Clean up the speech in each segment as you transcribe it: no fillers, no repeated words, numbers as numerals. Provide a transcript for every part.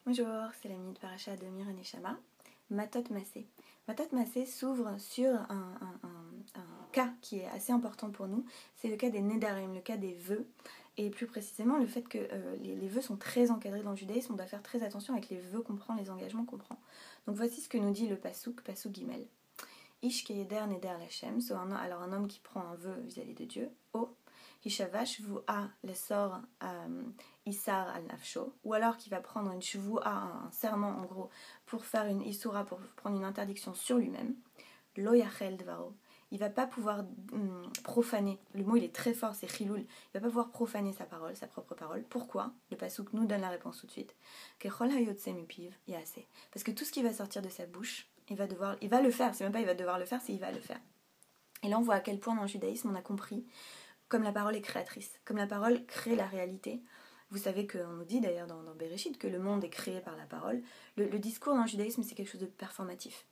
Bonjour, c'est l'ami de Paracha de Mir et Neshama, Matot Massé. Matot Massé s'ouvre sur un cas qui est assez important pour nous, c'est le cas des Nedarim, le cas des vœux, et plus précisément le fait que les vœux sont très encadrés dans le judaïsme, on doit faire très attention avec les vœux qu'on prend, les engagements qu'on prend. Donc voici ce que nous dit le Pasuk Gimel. Ish keyeder neder lachem, alors un homme qui prend un vœu vis-à-vis de Dieu, Hishavash vu'a lesor Issar al-Nafsho, ou alors qui va prendre une shvu'a, un serment en gros, pour faire une isura, pour prendre une interdiction sur lui-même, lo yachel dvaro, il va pas pouvoir profaner, le mot il est très fort, c'est chiloul, il va pas pouvoir profaner sa parole, sa propre parole. Pourquoi? Le pasuk nous donne la réponse tout de suite. Kechol hayotse mipiv yaseh, parce que tout ce qui va sortir de sa bouche, il va le faire, c'est même pas il va devoir le faire, c'est il va le faire. Et là on voit à quel point dans le judaïsme on a compris comme la parole est créatrice, comme la parole crée la réalité. Vous savez qu'on nous dit d'ailleurs dans Bereshit que le monde est créé par la parole. Le discours dans le judaïsme, c'est quelque chose de performatif.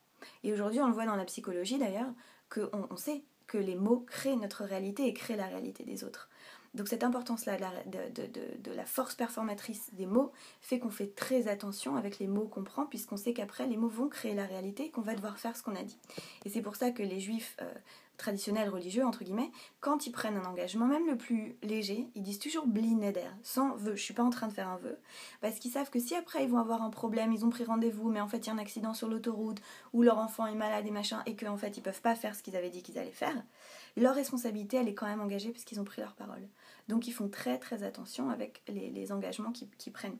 Et aujourd'hui, on le voit dans la psychologie d'ailleurs, qu'on sait que les mots créent notre réalité et créent la réalité des autres. Donc cette importance-là de la force performatrice des mots fait qu'on fait très attention avec les mots qu'on prend, puisqu'on sait qu'après, les mots vont créer la réalité et qu'on va devoir faire ce qu'on a dit. Et c'est pour ça que les juifs traditionnels religieux, entre guillemets, quand ils prennent un engagement, même le plus léger, ils disent toujours bli neder, sans vœu, je suis pas en train de faire un vœu, parce qu'ils savent que si après ils vont avoir un problème, ils ont pris rendez-vous, mais en fait il y a un accident sur l'autoroute, ou leur enfant est malade et machin, et qu'en fait ils peuvent pas faire ce qu'ils avaient dit qu'ils allaient faire, leur responsabilité elle est quand même engagée parce qu'ils ont pris leur parole. Donc ils font très très attention avec les engagements qu'ils prennent.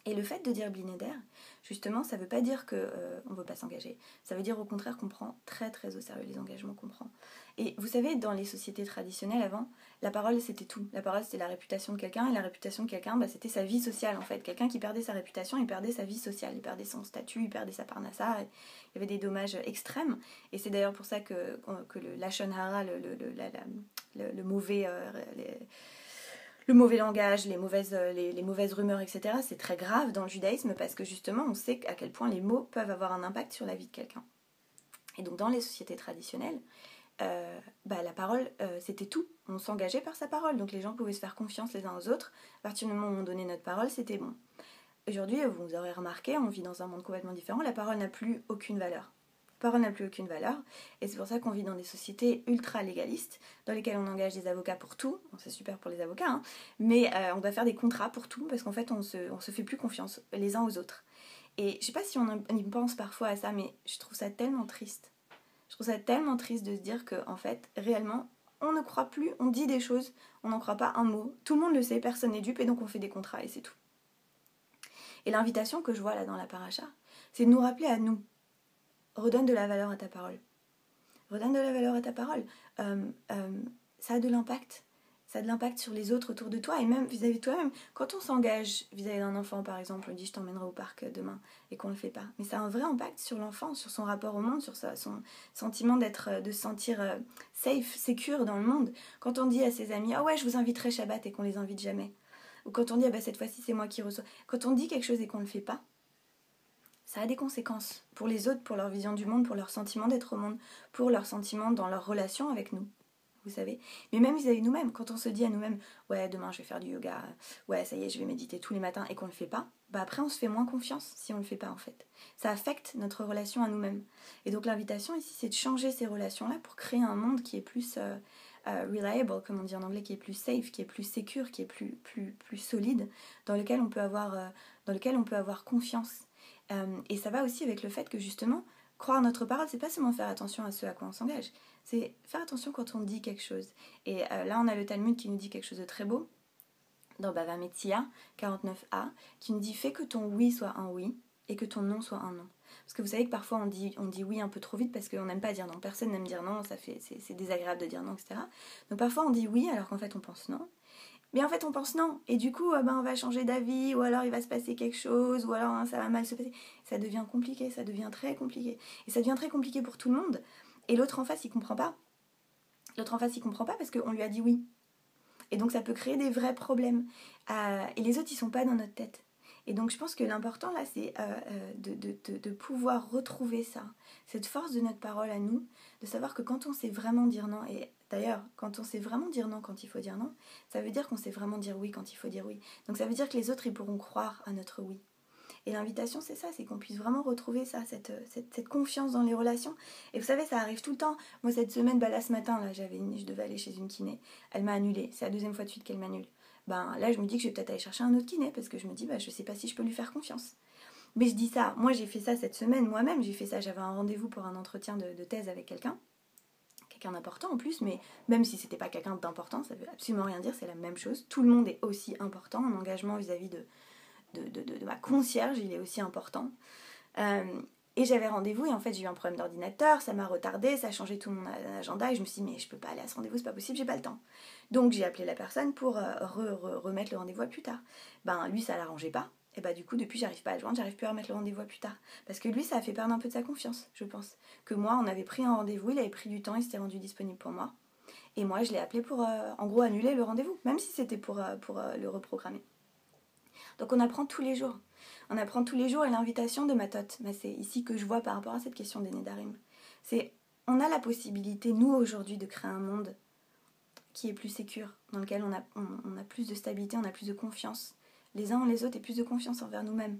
Et le fait de dire bli neder, justement, ça ne veut pas dire qu'on ne veut pas s'engager. Ça veut dire au contraire qu'on prend très très au sérieux les engagements qu'on prend. Et vous savez, dans les sociétés traditionnelles avant, la parole c'était tout. La parole c'était la réputation de quelqu'un, et la réputation de quelqu'un, c'était sa vie sociale en fait. Quelqu'un qui perdait sa réputation, il perdait sa vie sociale, il perdait son statut, il perdait sa parnassa. Il y avait des dommages extrêmes. Et c'est d'ailleurs pour ça que le lashon hara, le mauvais... le mauvais langage, les mauvaises rumeurs, etc., c'est très grave dans le judaïsme parce que justement, on sait à quel point les mots peuvent avoir un impact sur la vie de quelqu'un. Et donc, dans les sociétés traditionnelles, la parole, c'était tout. On s'engageait par sa parole. Donc, les gens pouvaient se faire confiance les uns aux autres. À partir du moment où on donnait notre parole, c'était bon. Aujourd'hui, vous aurez remarqué, on vit dans un monde complètement différent. La parole n'a plus aucune valeur. La parole n'a plus aucune valeur, et c'est pour ça qu'on vit dans des sociétés ultra légalistes, dans lesquelles on engage des avocats pour tout, bon, c'est super pour les avocats, hein, mais on doit faire des contrats pour tout, parce qu'en fait on se fait plus confiance les uns aux autres. Et je sais pas si on y pense parfois à ça, mais je trouve ça tellement triste. Je trouve ça tellement triste de se dire que, en fait, réellement, on ne croit plus, on dit des choses, on n'en croit pas un mot, tout le monde le sait, personne n'est dupe, et donc on fait des contrats, et c'est tout. Et l'invitation que je vois là dans la paracha, c'est de nous rappeler à nous, redonne de la valeur à ta parole. Redonne de la valeur à ta parole. Ça a de l'impact. Ça a de l'impact sur les autres autour de toi et même vis-à-vis de toi-même. Quand on s'engage vis-à-vis d'un enfant, par exemple, on dit je t'emmènerai au parc demain et qu'on ne le fait pas. Mais ça a un vrai impact sur l'enfant, sur son rapport au monde, sur son sentiment de se sentir safe, secure dans le monde. Quand on dit à ses amis ah ouais, je vous inviterai Shabbat et qu'on les invite jamais. Ou quand on dit cette fois-ci c'est moi qui reçois. Quand on dit quelque chose et qu'on ne le fait pas, ça a des conséquences pour les autres, pour leur vision du monde, pour leur sentiment d'être au monde, pour leur sentiment dans leur relation avec nous, vous savez. Mais même vis-à-vis de nous-mêmes, quand on se dit à nous-mêmes « Ouais, demain je vais faire du yoga, ouais, ça y est, je vais méditer tous les matins » et qu'on ne le fait pas, après on se fait moins confiance si on ne le fait pas en fait. Ça affecte notre relation à nous-mêmes. Et donc l'invitation ici, c'est de changer ces relations-là pour créer un monde qui est plus reliable, comme on dit en anglais, qui est plus safe, qui est plus secure, qui est plus solide, dans lequel on peut avoir confiance. Et ça va aussi avec le fait que justement, croire notre parole, c'est pas seulement faire attention à ce à quoi on s'engage, c'est faire attention quand on dit quelque chose. Et là, on a le Talmud qui nous dit quelque chose de très beau, dans Bava Metzia 49a, qui nous dit « Fais que ton oui soit un oui, et que ton non soit un non ». Parce que vous savez que parfois on dit oui un peu trop vite parce qu'on n'aime pas dire non. Personne n'aime dire non, c'est désagréable de dire non, etc. Donc parfois on dit oui alors qu'en fait on pense non. Mais en fait on pense non, et du coup on va changer d'avis, ou alors il va se passer quelque chose, ou alors ça va mal se passer. Ça devient compliqué, ça devient très compliqué. Et ça devient très compliqué pour tout le monde, et l'autre en face il comprend pas. L'autre en face il comprend pas parce qu'on lui a dit oui. Et donc ça peut créer des vrais problèmes. Et les autres ils sont pas dans notre tête. Et donc je pense que l'important là c'est de pouvoir retrouver ça, cette force de notre parole à nous, de savoir que quand on sait vraiment dire non, et d'ailleurs quand on sait vraiment dire non quand il faut dire non, ça veut dire qu'on sait vraiment dire oui quand il faut dire oui. Donc ça veut dire que les autres ils pourront croire à notre oui. Et l'invitation, c'est ça, c'est qu'on puisse vraiment retrouver ça, cette confiance dans les relations. Et vous savez, ça arrive tout le temps. Moi, cette semaine, là, ce matin, là, je devais aller chez une kiné. Elle m'a annulé. C'est la deuxième fois de suite qu'elle m'annule. Là, je me dis que je vais peut-être aller chercher un autre kiné parce que je me dis, je sais pas si je peux lui faire confiance. Mais je dis ça, moi j'ai fait ça cette semaine, moi-même j'ai fait ça, j'avais un rendez-vous pour un entretien de thèse avec quelqu'un d'important en plus, mais même si c'était pas quelqu'un d'important, ça veut absolument rien dire, c'est la même chose. Tout le monde est aussi important, mon engagement vis-à-vis de ma concierge, il est aussi important. Et j'avais rendez-vous et en fait j'ai eu un problème d'ordinateur, ça m'a retardé, ça a changé tout mon agenda et je me suis dit mais je peux pas aller à ce rendez-vous, c'est pas possible, j'ai pas le temps. Donc j'ai appelé la personne pour remettre le rendez-vous à plus tard. Lui ça l'arrangeait pas. Et du coup depuis j'arrive pas à le joindre, j'arrive plus à remettre le rendez-vous à plus tard. Parce que lui ça a fait perdre un peu de sa confiance, je pense. Que moi on avait pris un rendez-vous, il avait pris du temps, il s'était rendu disponible pour moi. Et moi je l'ai appelé pour en gros annuler le rendez-vous, même si c'était pour le reprogrammer. Donc on apprend tous les jours. On apprend tous les jours et l'invitation de Matot, c'est ici que je vois par rapport à cette question des Nédarim. C'est, on a la possibilité, nous aujourd'hui, de créer un monde qui est plus sécure, dans lequel on a plus de stabilité, on a plus de confiance les uns en les autres et plus de confiance envers nous-mêmes.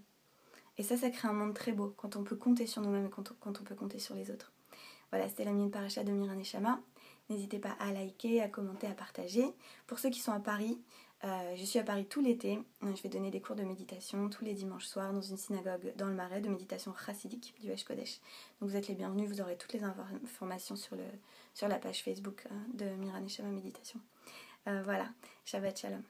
Et ça crée un monde très beau, quand on peut compter sur nous-mêmes et quand on peut compter sur les autres. Voilà, c'était la minute paracha de Mira Neshama. N'hésitez pas à liker, à commenter, à partager. Pour ceux qui sont à Paris, je suis à Paris tout l'été. Je vais donner des cours de méditation tous les dimanches soirs dans une synagogue dans le Marais de méditation chassidique du Hesh Kodesh. Donc vous êtes les bienvenus, vous aurez toutes les informations sur la page Facebook de Mira Neshama Méditation. Voilà, Shabbat Shalom.